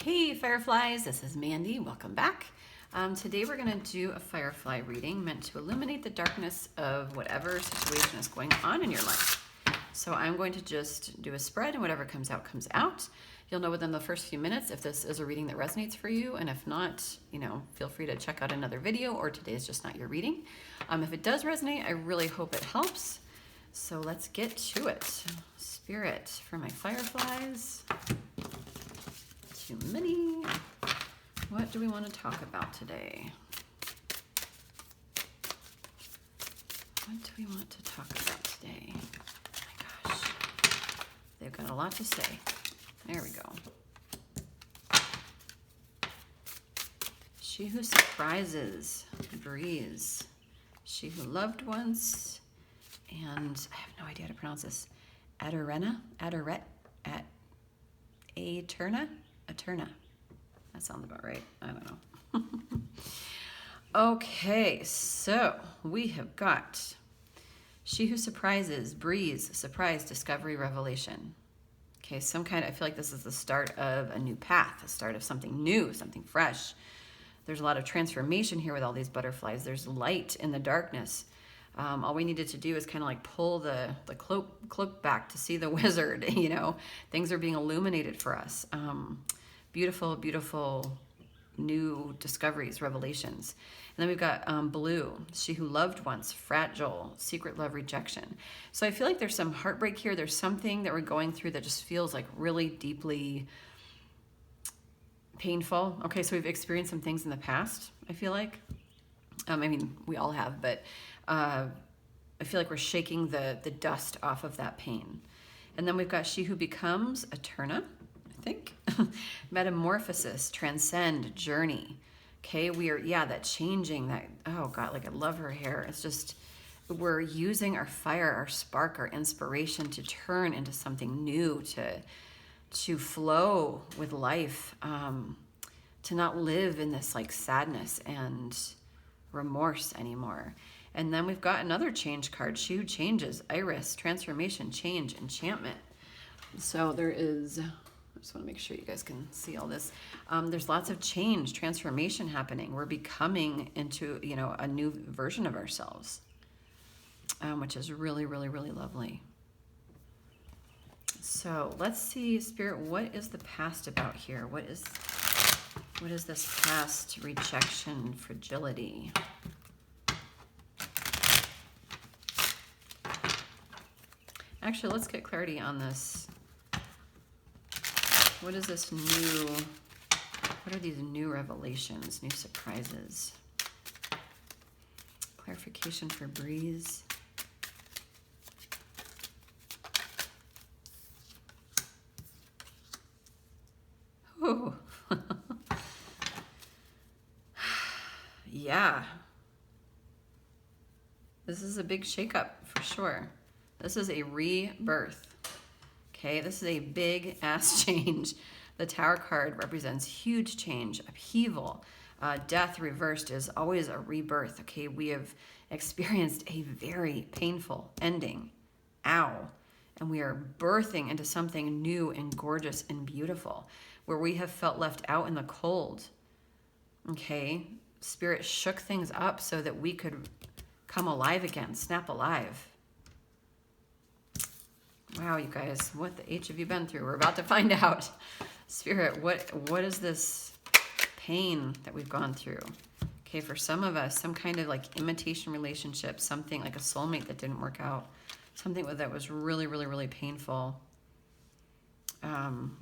Hey Fireflies, this is Mandy. Welcome back. Today we're going to do a Firefly reading meant to illuminate the darkness of whatever situation is going on in your life. So I'm going to just do a spread, and whatever comes out, comes out. You'll know within the first few minutes if this is a reading that resonates for you, and if not, feel free to check out another video, or today is just not your reading. If it does resonate, I really hope it helps. So let's get to it. Spirit for my Fireflies. Too many. What do we want to talk about today? What do we want to talk about today? Oh my gosh. They've got a lot to say. There we go. She who surprises, breeze. She who loved once, and I have no idea how to pronounce this. Aterna? Aterna. That sounds about right. I don't know. Okay, so we have got she who surprises, breeze, surprise, discovery, revelation. Okay, I feel like this is the start of a new path, the start of something new, something fresh. There's a lot of transformation here with all these butterflies. There's light in the darkness. All we needed to do is kind of like pull the cloak back to see the wizard, Things are being illuminated for us. Beautiful, beautiful new discoveries, revelations. And then we've got blue, she who loved once, fragile, secret love, rejection. So I feel like there's some heartbreak here. There's something that we're going through that just feels like really deeply painful. Okay, so we've experienced some things in the past, I feel like. We all have, but I feel like we're shaking the dust off of that pain. And then we've got she who becomes, Eterna, I think. Metamorphosis, transcend, journey. Okay, that changing, oh God, like I love her hair. It's just, we're using our fire, our spark, our inspiration to turn into something new, to flow with life, to not live in this like sadness and remorse anymore. And then we've got another change card, she who changes, iris, transformation, change, enchantment. So there is, I just want to make sure you guys can see all this. There's lots of change, transformation happening. We're becoming into, a new version of ourselves, which is really, really, really lovely. So let's see, Spirit, what is the past about here? What is this past rejection, fragility? Actually, let's get clarity on this. What are these new revelations, new surprises? Clarification for breeze. Ooh. Yeah. This is a big shakeup for sure. This is a rebirth. Okay, this is a big ass change. The Tower card represents huge change, upheaval. Death reversed is always a rebirth. Okay, we have experienced a very painful ending. Ow. And we are birthing into something new and gorgeous and beautiful, where we have felt left out in the cold. Okay, Spirit shook things up so that we could come alive again, snap alive. Wow, you guys, what the H have you been through? We're about to find out. Spirit, what is this pain that we've gone through? Okay, for some of us, some kind of like imitation relationship, something like a soulmate that didn't work out, something that was really, really, really painful,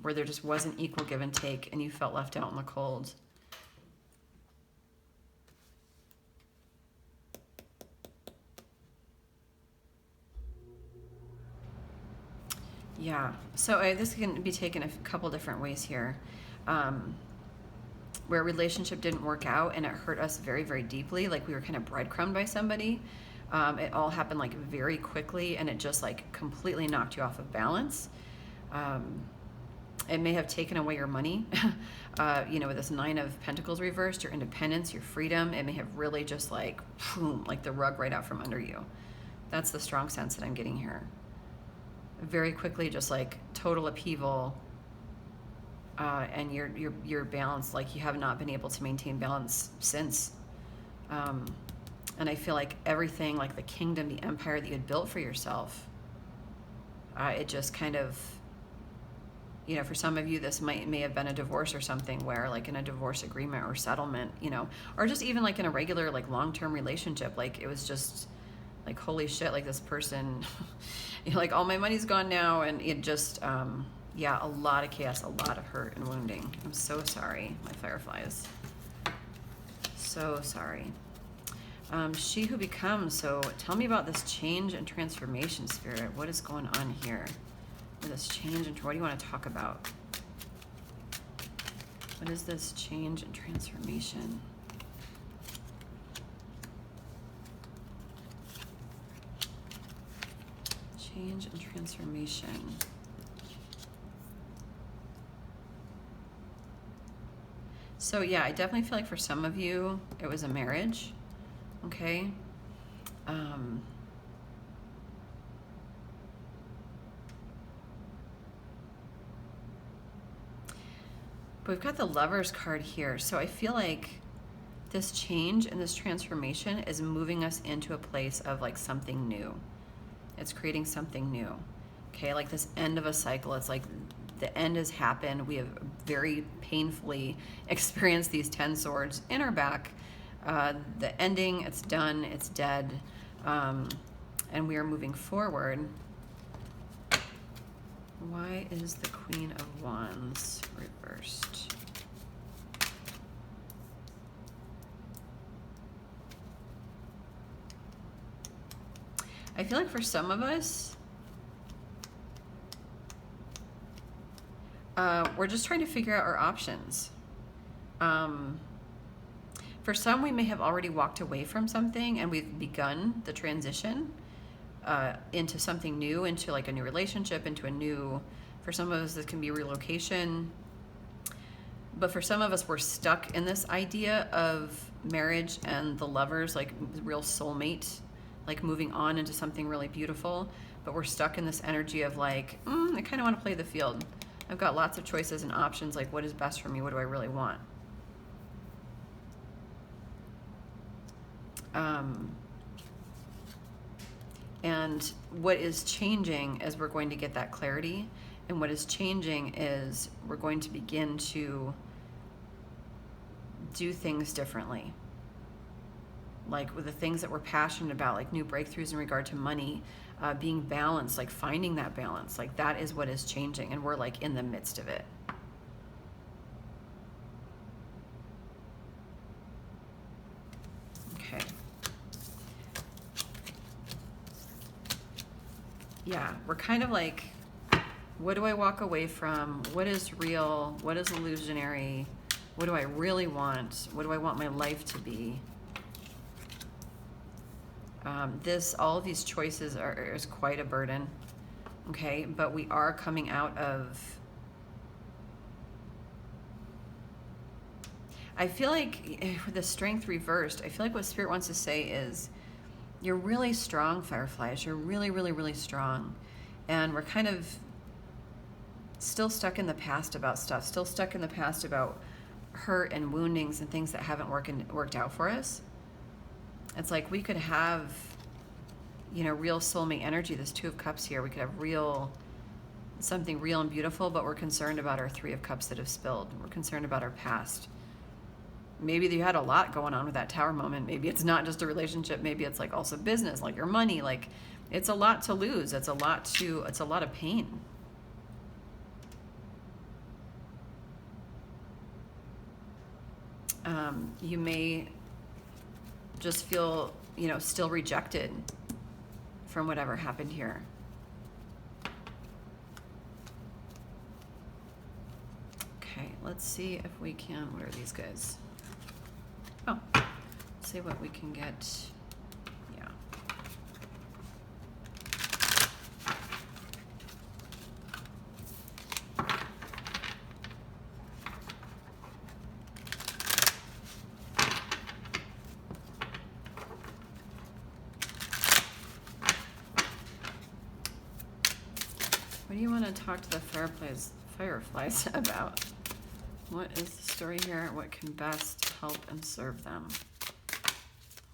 where there just wasn't equal give and take, and you felt left out in the cold. Yeah, so this can be taken a couple different ways here. Where a relationship didn't work out and it hurt us very, very deeply, like we were kind of breadcrumbed by somebody. It all happened like very quickly, and it just like completely knocked you off of balance. It may have taken away your money, with this Nine of Pentacles reversed, your independence, your freedom. It may have really just like, boom, like the rug right out from under you. That's the strong sense that I'm getting here. Very quickly, just like total upheaval, and you're balanced, like you have not been able to maintain balance since. And I feel like everything, like the kingdom, the empire that you had built for yourself, it just kind of, you know, for some of you, this may have been a divorce or something, where like in a divorce agreement or settlement, you know, or just even like in a regular, like long-term relationship, like it was just like, holy shit, like this person, you know, like all my money's gone now. And it just, yeah, a lot of chaos, a lot of hurt and wounding. I'm so sorry, my fireflies. So sorry. She who becomes. So tell me about this change and transformation, Spirit. What is going on here? This change, and what do you want to talk about? What is this change and transformation? Change and transformation. So yeah, I definitely feel like for some of you, it was a marriage, okay? But we've got the Lovers card here. So I feel like this change and this transformation is moving us into a place of like something new. It's creating something new. Okay, like this end of a cycle. It's like the end has happened. We have very painfully experienced these 10 swords in our back. The ending, it's done, it's dead. And we are moving forward. Why is the Queen of Wands reversed? I feel like for some of us, we're just trying to figure out our options. For some, we may have already walked away from something and we've begun the transition into something new, into like a new relationship, into a new, for some of us, this can be relocation. But for some of us, we're stuck in this idea of marriage and the lovers, like real soulmate, like moving on into something really beautiful. But we're stuck in this energy of like, I kind of want to play the field. I've got lots of choices and options. Like, what is best for me? What do I really want? And what is changing is we're going to get that clarity. And what is changing is we're going to begin to do things differently. Like with the things that we're passionate about, like new breakthroughs in regard to money, being balanced, like finding that balance, like that is what is changing. And we're like in the midst of it. Okay. Yeah, we're kind of like, what do I walk away from? What is real? What is illusionary? What do I really want? What do I want my life to be? All of these choices is quite a burden, okay? But we are coming out of, I feel like with the Strength reversed, I feel like what Spirit wants to say is, you're really strong, Fireflies. You're really, really, really strong. And we're kind of still stuck in the past about stuff, still stuck in the past about hurt and woundings and things that haven't worked out for us. It's like we could have, you know, real soulmate energy, this Two of Cups here. We could have something real and beautiful, but we're concerned about our Three of Cups that have spilled. We're concerned about our past. Maybe you had a lot going on with that Tower moment. Maybe it's not just a relationship. Maybe it's like also business, like your money. Like it's a lot to lose. It's a lot of pain. You may just feel, you know, still rejected from whatever happened here. Okay, let's see if we can, what are these guys? Oh, let's see what we can get. Yeah. What do you want to talk to the fireflies about? What is the story here? What can best help and serve them?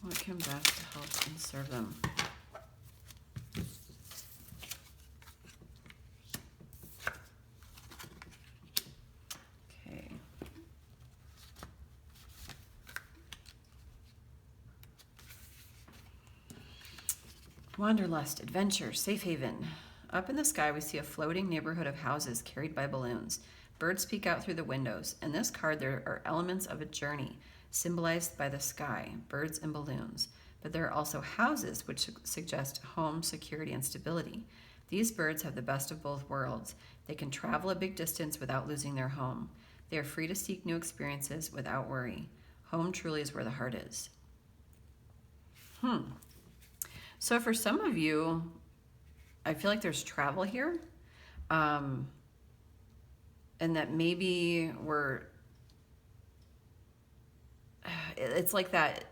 What can best help and serve them? Okay. Wanderlust, adventure, safe haven. Up in the sky, we see a floating neighborhood of houses carried by balloons. Birds peek out through the windows. In this card, there are elements of a journey, symbolized by the sky, birds and balloons. But there are also houses, which suggest home, security, and stability. These birds have the best of both worlds. They can travel a big distance without losing their home. They are free to seek new experiences without worry. Home truly is where the heart is. So for some of you, I feel like there's travel here. And that maybe it's like that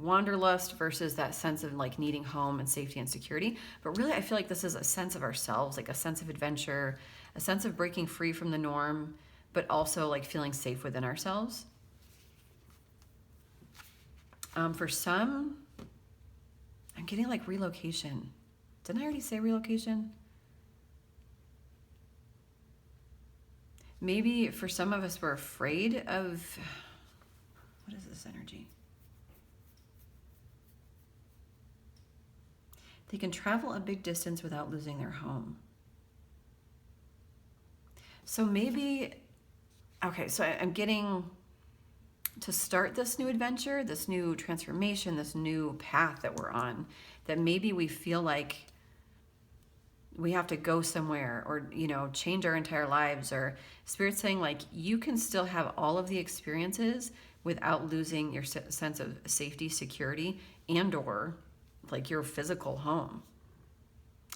wanderlust versus that sense of like needing home and safety and security. But really, I feel like this is a sense of ourselves, like a sense of adventure, a sense of breaking free from the norm, but also like feeling safe within ourselves. For some, I'm getting like relocation. Didn't I already say relocation? Maybe for some of us, we're afraid of, what is this energy? They can travel a big distance without losing their home. So maybe, okay, so I'm getting to start this new adventure, this new transformation, this new path that we're on, that maybe we feel like we have to go somewhere or, change our entire lives, or Spirit's saying like, you can still have all of the experiences without losing your sense of safety, security, and or like your physical home.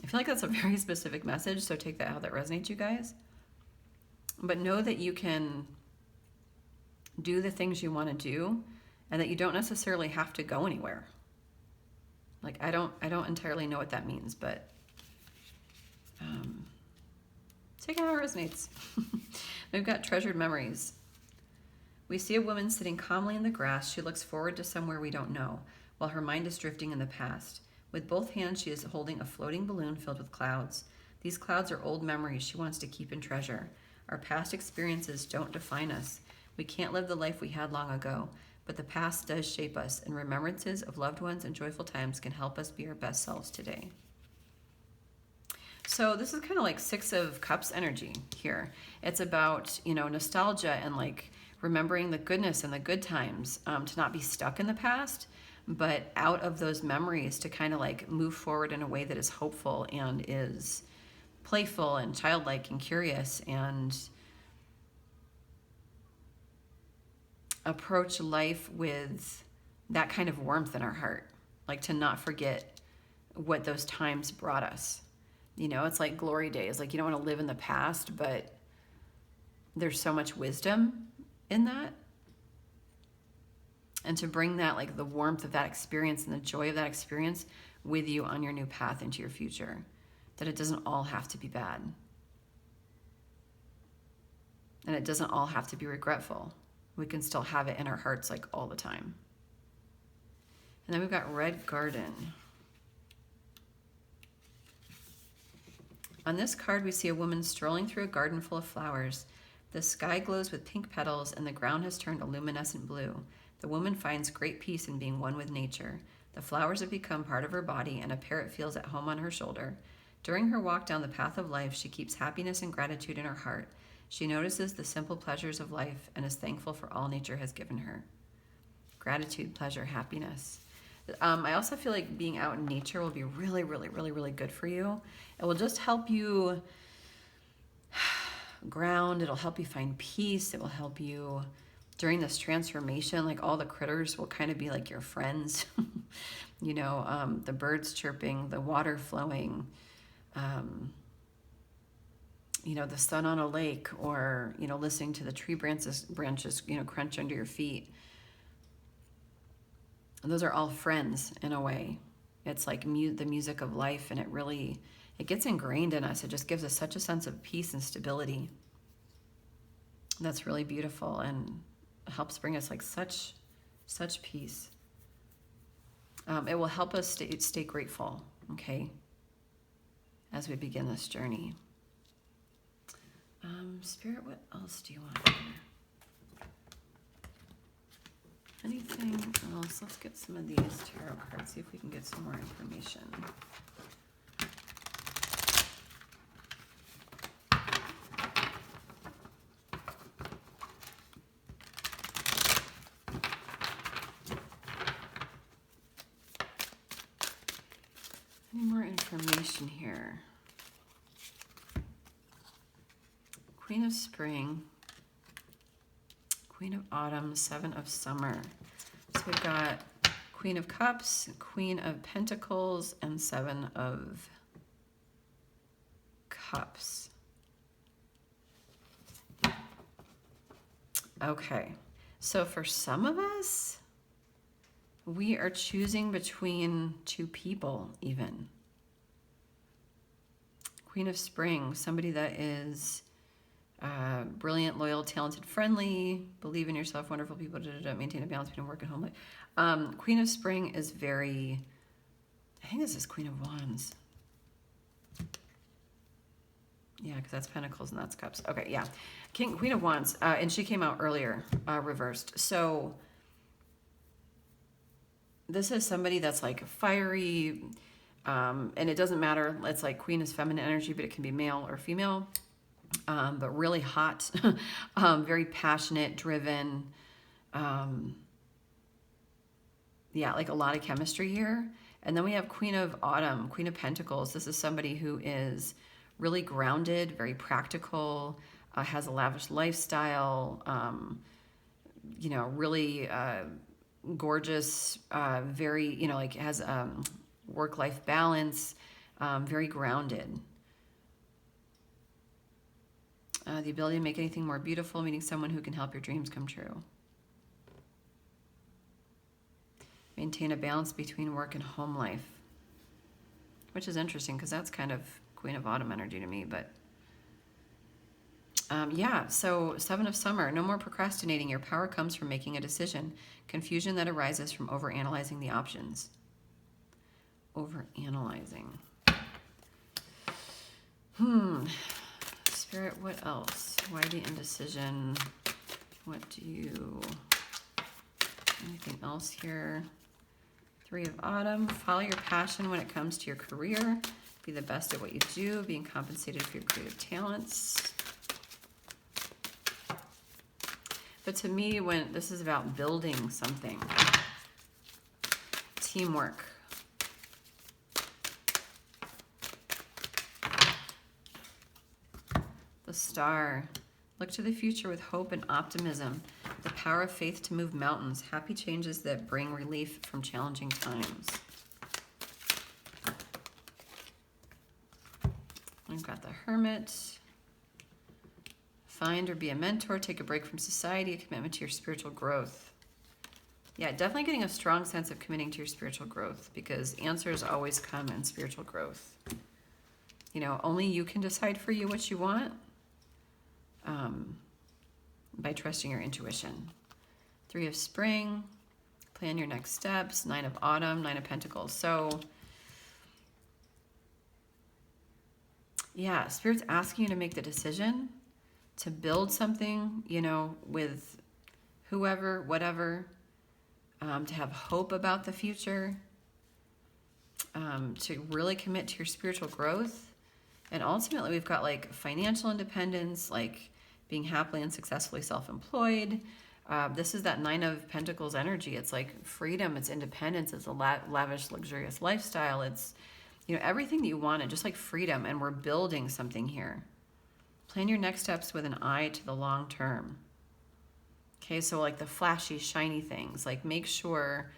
I feel like that's a very specific message. So take that how that resonates, you guys. But know that you can do the things you want to do and that you don't necessarily have to go anywhere. Like, I don't entirely know what that means, but take it how it resonates. We've got treasured memories. We see a woman sitting calmly in the grass. She looks forward to somewhere we don't know, while her mind is drifting in the past. With both hands, she is holding a floating balloon filled with clouds. These clouds are old memories she wants to keep and treasure. Our past experiences don't define us. We can't live the life we had long ago, but the past does shape us, and remembrances of loved ones and joyful times can help us be our best selves today. So this is kind of like Six of Cups energy here. It's about, nostalgia and like remembering the goodness and the good times, to not be stuck in the past, but out of those memories to kind of like move forward in a way that is hopeful and is playful and childlike and curious, and approach life with that kind of warmth in our heart, like to not forget what those times brought us. It's like glory days. Like, you don't want to live in the past, but there's so much wisdom in that. And to bring that, like the warmth of that experience and the joy of that experience with you on your new path into your future. That it doesn't all have to be bad. And it doesn't all have to be regretful. We can still have it in our hearts like all the time. And then we've got Red Garden. On this card, we see a woman strolling through a garden full of flowers. The sky glows with pink petals and the ground has turned a luminescent blue. The woman finds great peace in being one with nature. The flowers have become part of her body and a parrot feels at home on her shoulder. During her walk down the path of life, she keeps happiness and gratitude in her heart. She notices the simple pleasures of life and is thankful for all nature has given her. Gratitude, pleasure, happiness. I also feel like being out in nature will be really, really, really, really good for you. It will just help you ground. It'll help you find peace. It will help you during this transformation. Like all the critters will kind of be like your friends. The birds chirping, the water flowing, the sun on a lake, or, listening to the tree branches, crunch under your feet. And those are all friends in a way. It's like the music of life, and it gets ingrained in us. It just gives us such a sense of peace and stability. That's really beautiful and helps bring us like such peace. It will help us stay grateful, okay, as we begin this journey. Spirit, what else do you want here? Anything else? Let's get some of these tarot cards, see if we can get some more information. Any more information here? Queen of Spring, Queen of Autumn, Seven of Summer. So we've got Queen of Cups, Queen of Pentacles, and Seven of Cups. Okay, so for some of us, we are choosing between two people even. Queen of Spring, somebody that is brilliant, loyal, talented, friendly, believe in yourself, wonderful people, maintain a balance between work and home life. Queen of Spring is very, I think this is Queen of Wands. Yeah, because that's Pentacles and that's Cups. Okay, yeah. Queen of Wands, and she came out earlier, reversed. So this is somebody that's like fiery, and it doesn't matter. It's like Queen is feminine energy, but it can be male or female. But really hot, very passionate, driven. Yeah, like a lot of chemistry here. And then we have Queen of Autumn, Queen of Pentacles. This is somebody who is really grounded, very practical, has a lavish lifestyle, you know, really gorgeous, very, you know, like has work-life balance, very grounded. The ability to make anything more beautiful, meeting someone who can help your dreams come true. Maintain a balance between work and home life, which is interesting because that's kind of Queen of Autumn energy to me, but yeah, so Seven of Summer, no more procrastinating. Your power comes from making a decision. Confusion that arises from overanalyzing the options. Overanalyzing. Spirit, what else? Why the indecision? What do you... Anything else here? Three of Autumn. Follow your passion when it comes to your career. Be the best at what you do. Being compensated for your creative talents. But to me, when this is about building something, teamwork. The Star. Look to the future with hope and optimism. The power of faith to move mountains. Happy changes that bring relief from challenging times. I've got the Hermit. Find or be a mentor. Take a break from society. A commitment to your spiritual growth. Yeah, definitely getting a strong sense of committing to your spiritual growth, because answers always come in spiritual growth. You know, only you can decide for you what you want. By trusting your intuition. Three of Spring, plan your next steps. Nine of Autumn, Nine of Pentacles. So, yeah, Spirit's asking you to make the decision to build something, you know, with whoever, whatever, to have hope about the future, to really commit to your spiritual growth. And ultimately, we've got like financial independence, like being happily and successfully self-employed. This is that Nine of Pentacles energy. It's like freedom, it's independence, it's a lavish, luxurious lifestyle. It's, you know, everything that you wanted, just like freedom. And we're building something here. Plan your next steps with an eye to the long term. Okay, so like the flashy, shiny things, like make sure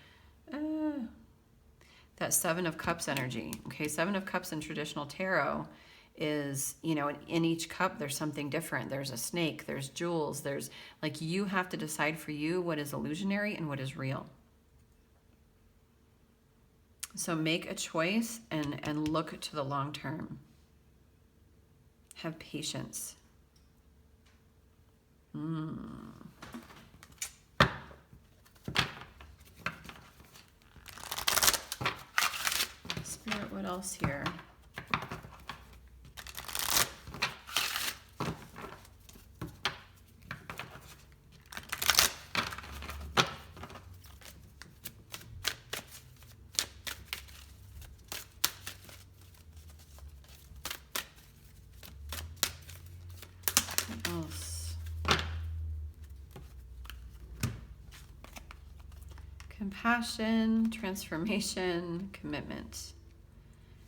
that Seven of Cups energy. Okay, Seven of Cups in traditional tarot is, you know, in each cup there's something different. There's a snake, there's jewels, there's like, you have to decide for you what is illusionary and what is real. So make a choice and look to the long term. Have patience. Spirit, what else here? Compassion, transformation, commitment.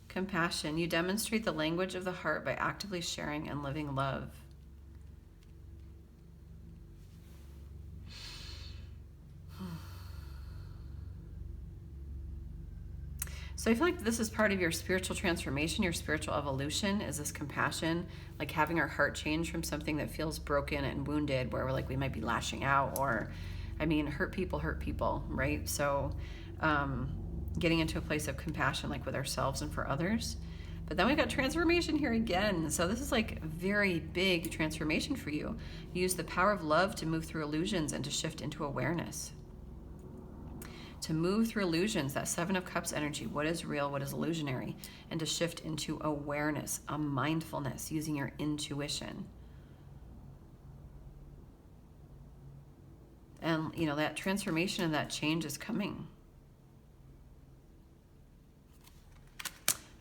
Compassion. You demonstrate the language of the heart by actively sharing and living love. So I feel like this is part of your spiritual transformation, your spiritual evolution, is this compassion, like having our heart change from something that feels broken and wounded, where we're like, we might be lashing out, or, I mean, hurt people, right? So getting into a place of compassion, like with ourselves and for others. But then we've got transformation here again. So this is like a very big transformation for you. You use the power of love to move through illusions and to shift into awareness. To move through illusions, that Seven of Cups energy, what is real, what is illusionary, and to shift into awareness, a mindfulness, using your intuition. And, you know, that transformation and that change is coming.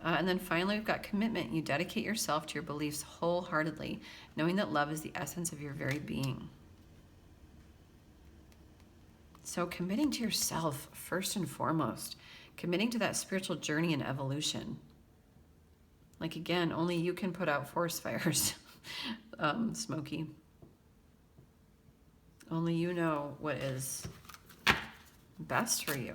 And then finally, we've got commitment. You dedicate yourself to your beliefs wholeheartedly, knowing that love is the essence of your very being. So committing to yourself first and foremost, committing to that spiritual journey and evolution. Like, again, only you can put out forest fires, Smokey. Only you know what is best for you.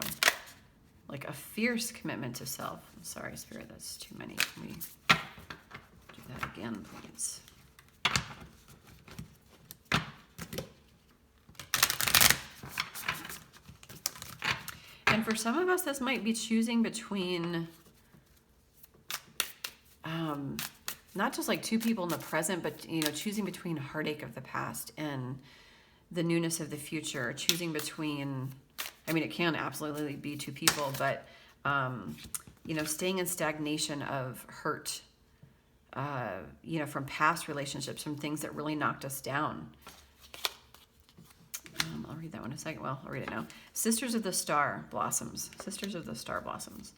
Like a fierce commitment to self. I'm sorry, Spirit, that's too many. Can we do that again, please? And for some of us, this might be choosing between, not just like two people in the present, but, you know, choosing between heartache of the past and the newness of the future, or choosing between, I mean, it can absolutely be two people, but, you know, staying in stagnation of hurt, you know, from past relationships, from things that really knocked us down. I'll read that one in a second. Well, I'll read it now. Sisters of the Star Blossoms. Sisters of the Star Blossoms.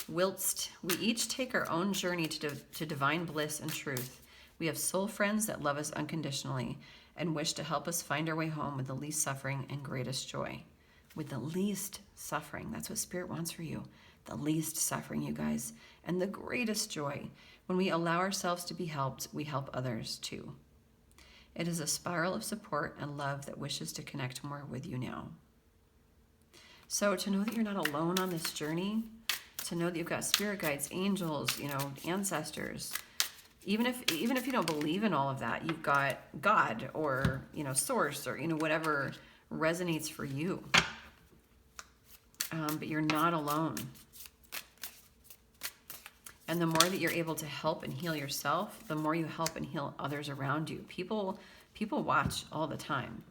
Whilst we each take our own journey to divine bliss and truth, we have soul friends that love us unconditionally and wish to help us find our way home with the least suffering and greatest joy. With the least suffering. That's what Spirit wants for you. The least suffering, you guys. And the greatest joy. When we allow ourselves to be helped, we help others too. It is a spiral of support and love that wishes to connect more with you now. So to know that you're not alone on this journey, to know that you've got spirit guides, angels, you know, ancestors, even if you don't believe in all of that, you've got God or, you know, source, or, you know, whatever resonates for you. But you're not alone. And the more that you're able to help and heal yourself, the more you help and heal others around you. People watch all the time,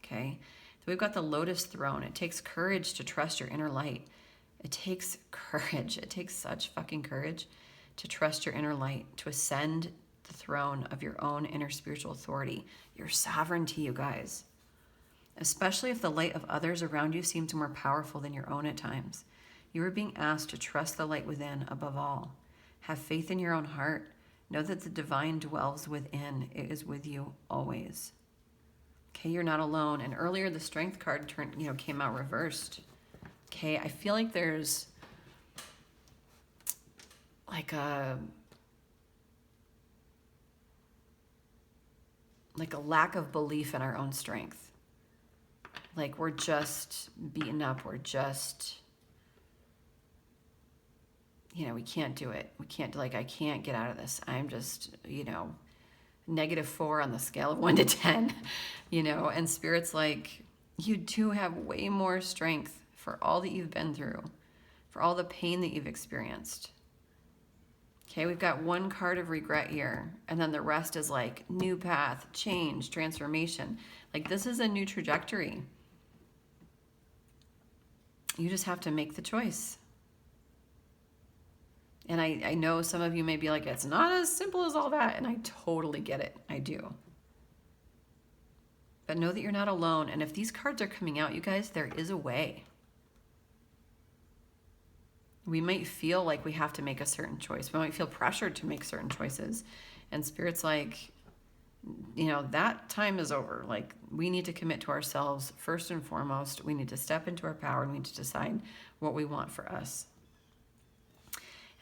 okay? So we've got the Lotus Throne. It takes courage to trust your inner light. It takes courage. It takes such fucking courage to trust your inner light, to ascend the throne of your own inner spiritual authority, your sovereignty, you guys. Especially if the light of others around you seems more powerful than your own at times. You are being asked to trust the light within above all. Have faith in your own heart. Know that the divine dwells within. It is with you always. Okay, you're not alone. And earlier the Strength card came out reversed. Okay, I feel like there's like a lack of belief in our own strength. Like we're just beaten up. We're just, you know, we can't do it. We can't, like, I can't get out of this. I'm just, you know, -4 on the scale of 1 to 10, you know, and Spirit's like, you do have way more strength for all that you've been through, for all the pain that you've experienced. Okay, we've got one card of regret here, and then the rest is like new path, change, transformation. Like this is a new trajectory. You just have to make the choice. And I know some of you may be like, it's not as simple as all that, and I totally get it. I do. But know that you're not alone, and if these cards are coming out, you guys, there is a way. We might feel like we have to make a certain choice. We might feel pressured to make certain choices. And Spirit's like, you know, that time is over. Like, we need to commit to ourselves first and foremost. We need to step into our power, and we need to decide what we want for us.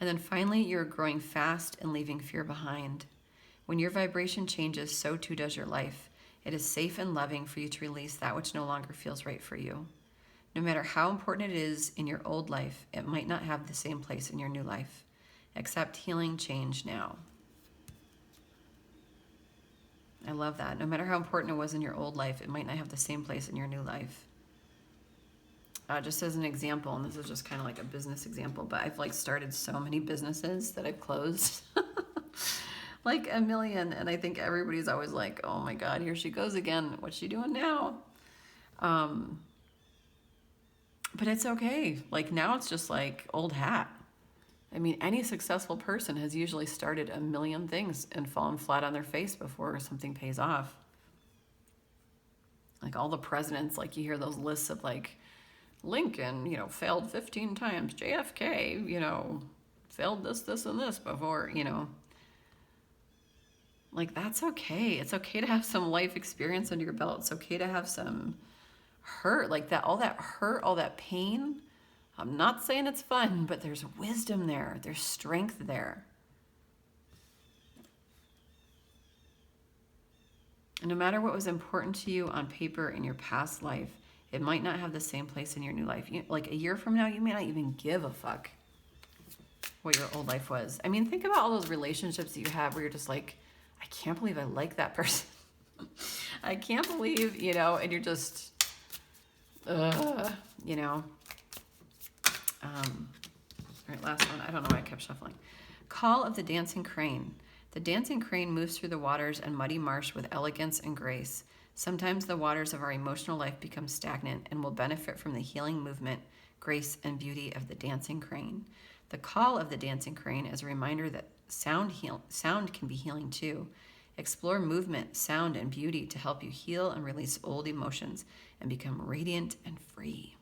And then finally, you're growing fast and leaving fear behind. When your vibration changes, so too does your life. It is safe and loving for you to release that which no longer feels right for you. No matter how important it is in your old life, it might not have the same place in your new life. Accept healing change now. I love that. No matter how important it was in your old life, it might not have the same place in your new life. Just as an example, and this is just kind of like a business example, but I've like started so many businesses that I've closed. Like a million. And I think everybody's always like, oh my God, here she goes again. What's she doing now? But it's okay. Like now it's just like old hat. I mean, any successful person has usually started a million things and fallen flat on their face before something pays off. Like all the presidents, like you hear those lists of like Lincoln, you know, failed 15 times. JFK, you know, failed this, this, and this before, you know. Like that's okay. It's okay to have some life experience under your belt. It's okay to have some hurt, like that, all that hurt, all that pain. I'm not saying it's fun, but there's wisdom there. There's strength there. And no matter what was important to you on paper in your past life, it might not have the same place in your new life. Like a year from now, you may not even give a fuck what your old life was. I mean, think about all those relationships that you have where you're just like, I can't believe I like that person. I can't believe, you know, and you're just, you know. All right, last one. I don't know why I kept shuffling. Call of the Dancing Crane. The dancing crane moves through the waters and muddy marsh with elegance and grace. Sometimes the waters of our emotional life become stagnant and will benefit from the healing movement, grace, and beauty of the dancing crane. The call of the dancing crane is a reminder that sound can be healing too. Explore movement, sound, and beauty to help you heal and release old emotions and become radiant and free.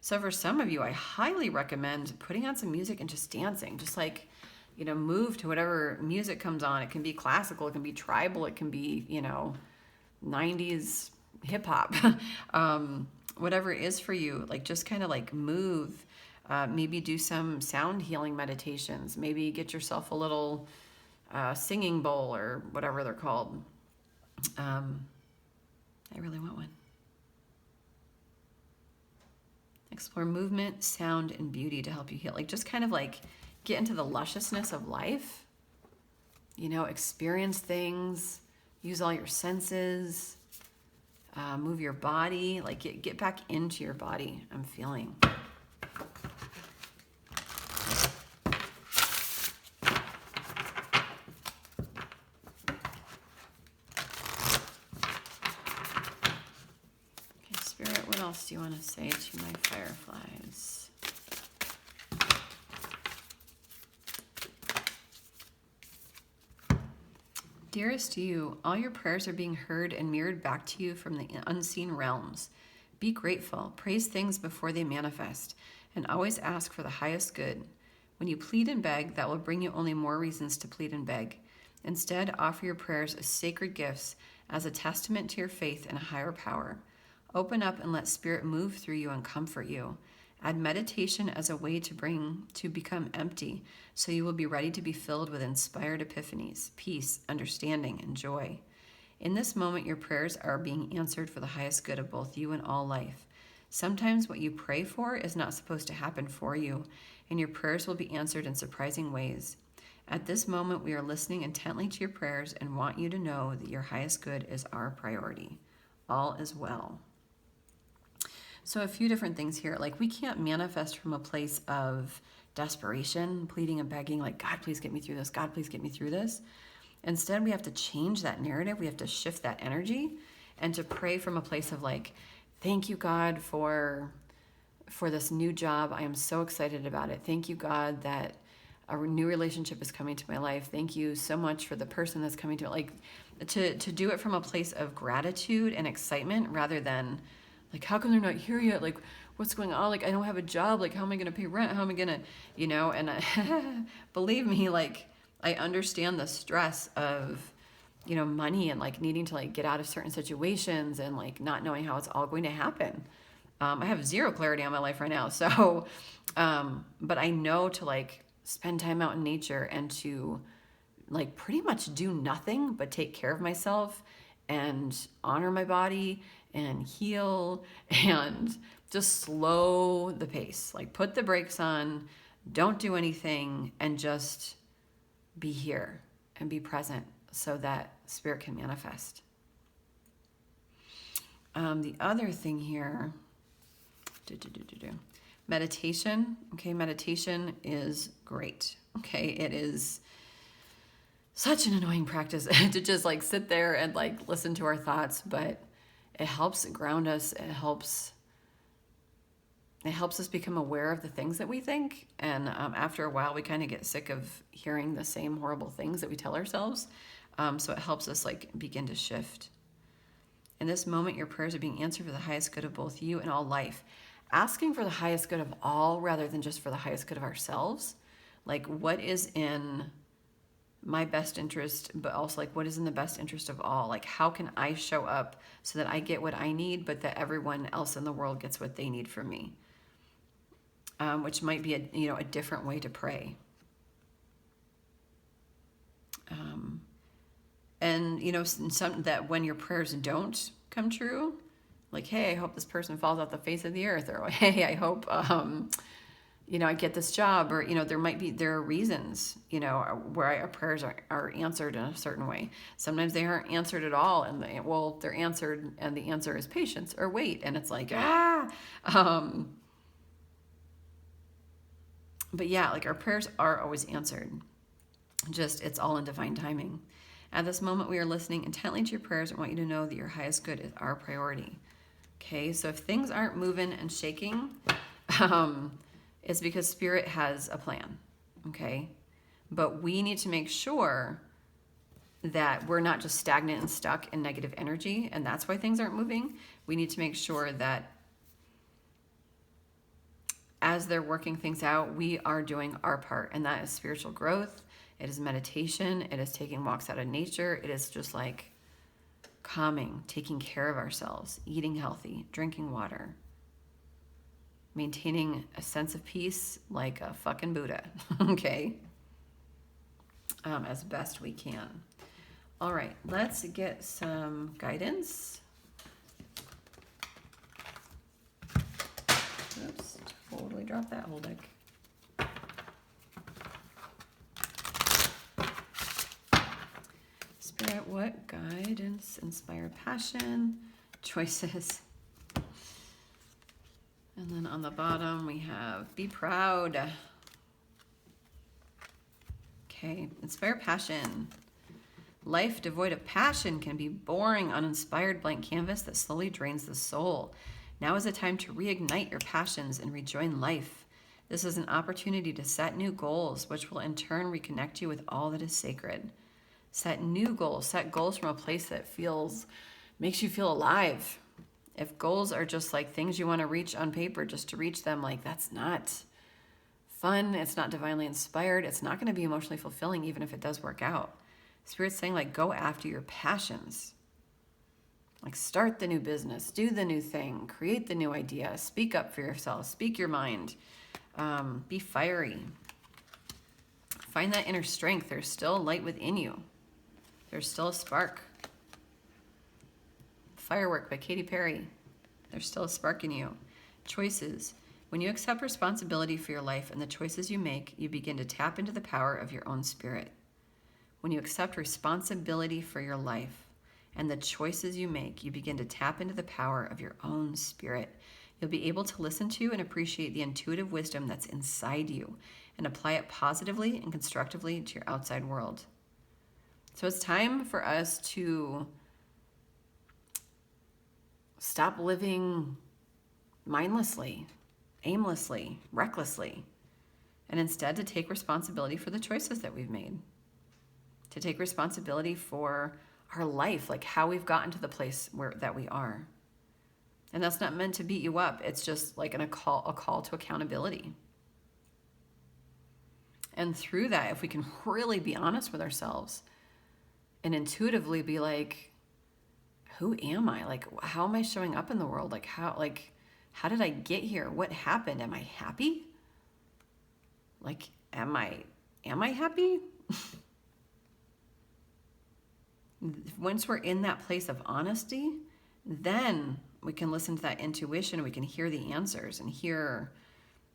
So for some of you, I highly recommend putting on some music and just dancing. Just like, you know, move to whatever music comes on. It can be classical, it can be tribal, it can be, you know, 90s hip hop. Whatever it is for you, like just kind of like move. Maybe do some sound healing meditations. Maybe get yourself a little singing bowl or whatever they're called. I really want one. Explore movement, sound, and beauty to help you heal. Like just kind of like get into the lusciousness of life. You know, experience things, use all your senses, move your body, like get back into your body, I'm feeling. What else do you want to say to my fireflies? Dearest you, all your prayers are being heard and mirrored back to you from the unseen realms. Be grateful, praise things before they manifest, and always ask for the highest good. When you plead and beg, that will bring you only more reasons to plead and beg. Instead, offer your prayers as sacred gifts, as a testament to your faith in a higher power. Open up and let Spirit move through you and comfort you. Add meditation as a way to become empty, so you will be ready to be filled with inspired epiphanies, peace, understanding, and joy. In this moment, your prayers are being answered for the highest good of both you and all life. Sometimes what you pray for is not supposed to happen for you, and your prayers will be answered in surprising ways. At this moment, we are listening intently to your prayers and want you to know that your highest good is our priority. All is well. So a few different things here. Like we can't manifest from a place of desperation, pleading and begging, like, God, please get me through this. God, please get me through this. Instead, we have to change that narrative. We have to shift that energy and to pray from a place of like, thank you, God, for this new job. I am so excited about it. Thank you, God, that a new relationship is coming to my life. Thank you so much for the person that's coming to it. Like, to do it from a place of gratitude and excitement rather than like, how come they're not here yet? Like, what's going on? Like, I don't have a job. Like, how am I going to pay rent? How am I going to, and believe me, like, I understand the stress of, money and like needing to like get out of certain situations and like not knowing how it's all going to happen. I have zero clarity on my life right now. So, but I know to like spend time out in nature and to like pretty much do nothing but take care of myself and honor my body and heal and just slow the pace. Like put the brakes on, don't do anything, and just be here and be present so that spirit can manifest. The other thing here, meditation. Okay, meditation is great. Okay, it is such an annoying practice to just like sit there and like listen to our thoughts, but it helps ground us. It helps us become aware of the things that we think. And after a while, we kind of get sick of hearing the same horrible things that we tell ourselves. So it helps us like begin to shift. In this moment, your prayers are being answered for the highest good of both you and all life. Asking for the highest good of all rather than just for the highest good of ourselves. Like, what is in my best interest, but also like what is in the best interest of all? Like, how can I show up so that I get what I need, but that everyone else in the world gets what they need from me? Which might be a different way to pray. And some that when your prayers don't come true, like, hey, I hope this person falls off the face of the earth, or hey, I hope I get this job, or there are reasons where our prayers are answered in a certain way. Sometimes they aren't answered at all, and they're answered, and the answer is patience or wait, and it's like but yeah, like our prayers are always answered. Just it's all in divine timing. At this moment, we are listening intently to your prayers and want you to know that your highest good is our priority. Okay, so if things aren't moving and shaking, it's because Spirit has a plan, okay? But we need to make sure that we're not just stagnant and stuck in negative energy, and that's why things aren't moving. We need to make sure that as they're working things out, we are doing our part, and that is spiritual growth. It is meditation. It is taking walks out of nature. It is just like calming, taking care of ourselves, eating healthy, drinking water, maintaining a sense of peace like a fucking Buddha, okay? As best we can. All right, let's get some guidance. Oops, totally dropped that whole deck. Spirit, what guidance, inspired passion, choices. And then on the bottom we have be proud. Okay, inspire passion. Life devoid of passion can be boring, uninspired blank canvas that slowly drains the soul. Now is the time to reignite your passions and rejoin life. This is an opportunity to set new goals, which will in turn reconnect you with all that is sacred. Set new goals. Set goals from a place that makes you feel alive. If goals are just like things you want to reach on paper just to reach them, like that's not fun. It's not divinely inspired. It's not going to be emotionally fulfilling, even if it does work out. Spirit's saying like go after your passions. Like start the new business, do the new thing, create the new idea, speak up for yourself, speak your mind, be fiery. Find that inner strength. There's still light within you. There's still a spark. Firework by Katy Perry. There's still a spark in you. Choices. When you accept responsibility for your life and the choices you make, you begin to tap into the power of your own spirit. When you accept responsibility for your life and the choices you make, you begin to tap into the power of your own spirit. You'll be able to listen to and appreciate the intuitive wisdom that's inside you and apply it positively and constructively to your outside world. So it's time for us to stop living mindlessly, aimlessly, recklessly, and instead to take responsibility for the choices that we've made, to take responsibility for our life, like how we've gotten to the place that we are. And that's not meant to beat you up. It's just like a call to accountability. And through that, if we can really be honest with ourselves and intuitively be like, who am I? Like, how am I showing up in the world? Like, how did I get here? What happened? Am I happy? Like, am I happy? Once we're in that place of honesty, then we can listen to that intuition. We can hear the answers and hear,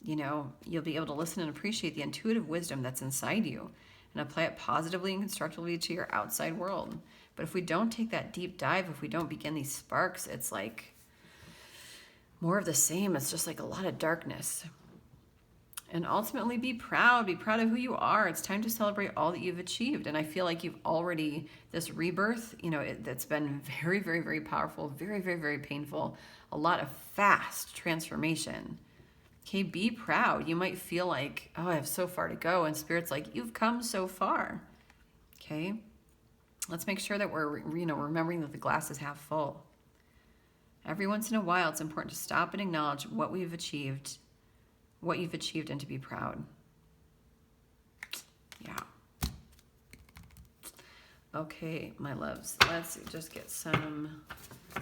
you'll be able to listen and appreciate the intuitive wisdom that's inside you and apply it positively and constructively to your outside world. But if we don't take that deep dive, if we don't begin these sparks, it's like more of the same. It's just like a lot of darkness. And ultimately be proud of who you are. It's time to celebrate all that you've achieved. And I feel like you've already, this rebirth, that's been very, very, very powerful, very, very, very painful, a lot of fast transformation. Okay, be proud. You might feel like, oh, I have so far to go. And Spirit's like, you've come so far. Okay, let's make sure that we're, remembering that the glass is half full. Every once in a while, it's important to stop and acknowledge what you've achieved, and to be proud. Yeah. Okay, my loves, let's just get some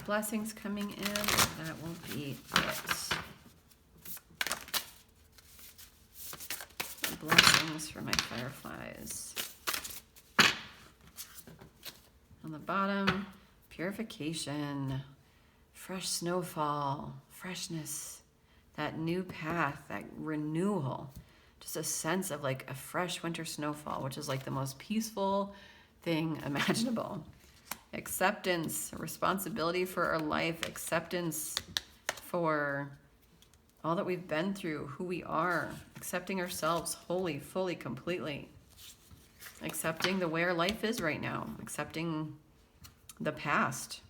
blessings coming in. That will be it. Blessings for my fireflies. On the bottom, purification, fresh snowfall, freshness, that new path, that renewal, just a sense of like a fresh winter snowfall, which is like the most peaceful thing imaginable. Acceptance, responsibility for our life, acceptance for all that we've been through, who we are, accepting ourselves wholly, fully, completely, accepting the way our life is right now, accepting the past,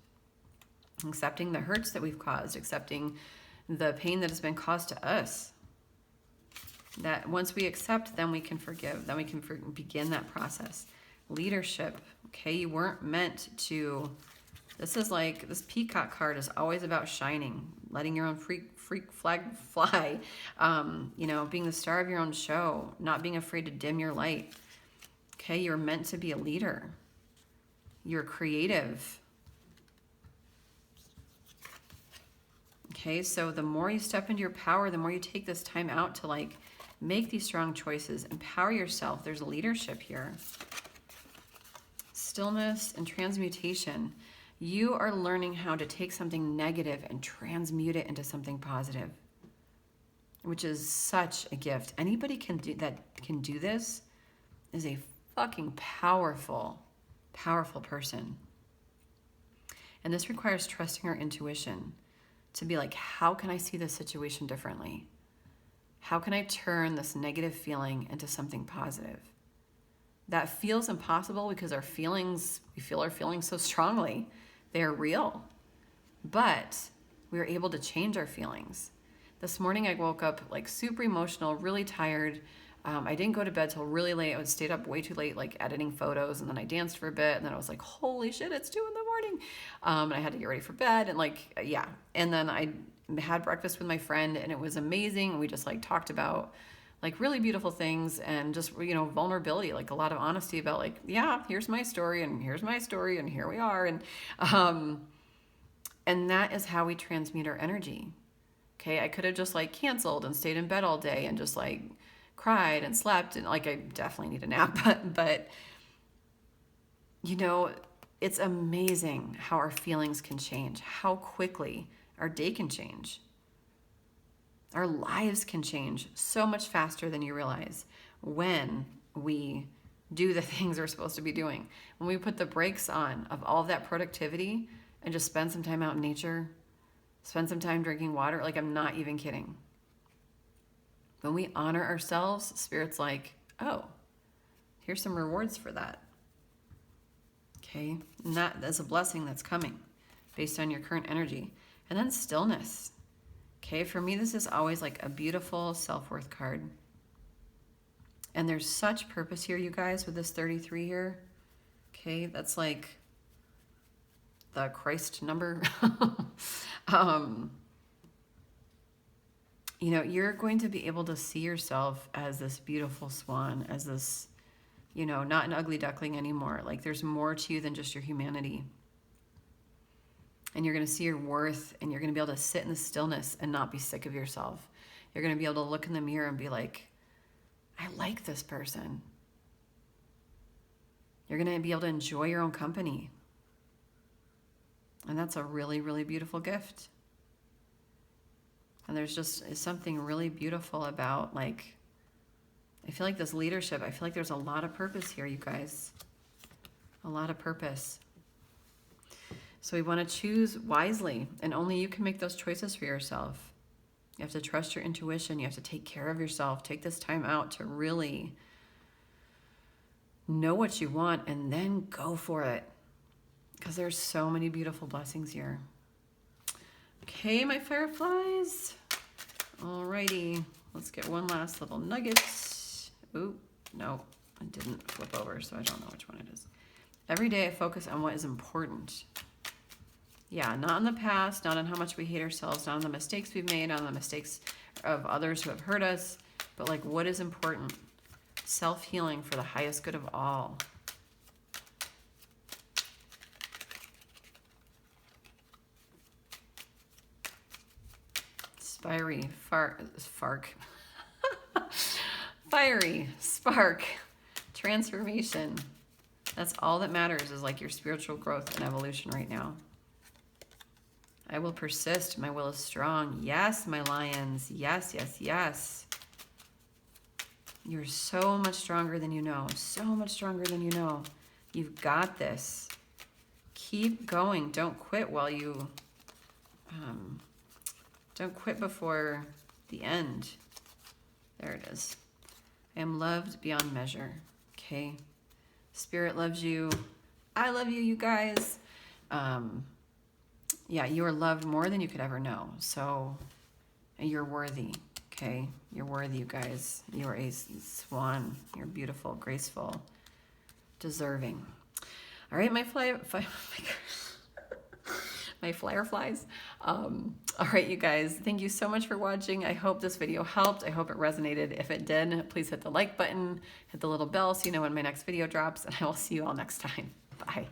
accepting the hurts that we've caused, accepting the pain that has been caused to us. That once we accept, then we can forgive, then we can begin that process. Leadership, okay, you weren't meant to, this is like, this peacock card is always about shining, letting your own freak flag fly, being the star of your own show, not being afraid to dim your light. Okay, you're meant to be a leader. You're creative. Okay, so the more you step into your power, the more you take this time out to like make these strong choices, empower yourself. There's leadership here. Stillness and transmutation. You are learning how to take something negative and transmute it into something positive, which is such a gift. Anybody can do this is a fucking powerful, powerful person. And this requires trusting our intuition to be like, how can I see this situation differently? How can I turn this negative feeling into something positive? That feels impossible because we feel our feelings so strongly. They're real. But we're able to change our feelings. This morning I woke up like super emotional, really tired. I didn't go to bed till really late. I stayed up way too late, like editing photos, and then I danced for a bit, and then I was like, holy shit, it's 2 a.m. And I had to get ready for bed, and yeah. And then I had breakfast with my friend, and it was amazing. We just like talked about like really beautiful things and just, vulnerability, like a lot of honesty about like, yeah, here's my story, and here's my story, and here we are. And that is how we transmute our energy. Okay, I could have just like canceled and stayed in bed all day and just like cried and slept, and like I definitely need a nap, but it's amazing how our feelings can change, how quickly our day can change. Our lives can change so much faster than you realize when we do the things we're supposed to be doing. When we put the brakes on of all of that productivity and just spend some time out in nature, Spend some time drinking water. Like, I'm not even kidding. When we honor ourselves, Spirit's like, oh, here's some rewards for that. Okay, and that's a blessing that's coming based on your current energy. And then stillness. Okay, for me, this is always like a beautiful self-worth card. And there's such purpose here, you guys, with this 33 here. Okay, that's like the Christ number. You know, you're going to be able to see yourself as this beautiful swan, as this, you know, not an ugly duckling anymore. Like, there's more to you than just your humanity. And you're going to see your worth, and you're going to be able to sit in the stillness and not be sick of yourself. You're going to be able to look in the mirror and be like, I like this person. You're going to be able to enjoy your own company. And that's a really, really beautiful gift. And there's just something really beautiful about, like, I feel like this leadership, I feel like there's a lot of purpose here, you guys. A lot of purpose. So we want to choose wisely, and only you can make those choices for yourself. You have to trust your intuition. You have to take care of yourself. Take this time out to really know what you want and then go for it. Because there's so many beautiful blessings here. Okay, my fireflies. Alrighty, let's get one last little nugget. Ooh, no, I didn't flip over, so I don't know which one it is. Every day I focus on what is important. Yeah, not in the past, not on how much we hate ourselves, not on the mistakes we've made, not on the mistakes of others who have hurt us, but like what is important. Self-healing for the highest good of all. Fiery spark, transformation. That's all that matters, is like your spiritual growth and evolution right now. I will persist. My will is strong. Yes, my lions. Yes, yes, yes. You're so much stronger than you know. So much stronger than you know. You've got this. Keep going. Don't quit while you... don't quit before the end. There it is. I am loved beyond measure. Okay. Spirit loves you. I love you, you guys. Yeah, you are loved more than you could ever know. So you're worthy. Okay. You're worthy, you guys. You are a swan. You're beautiful, graceful, deserving. All right, my fireflies. All right, you guys, thank you so much for watching. I hope this video helped. I hope it resonated. If it did, please hit the like button, hit the little bell so you know when my next video drops, and I will see you all next time. Bye.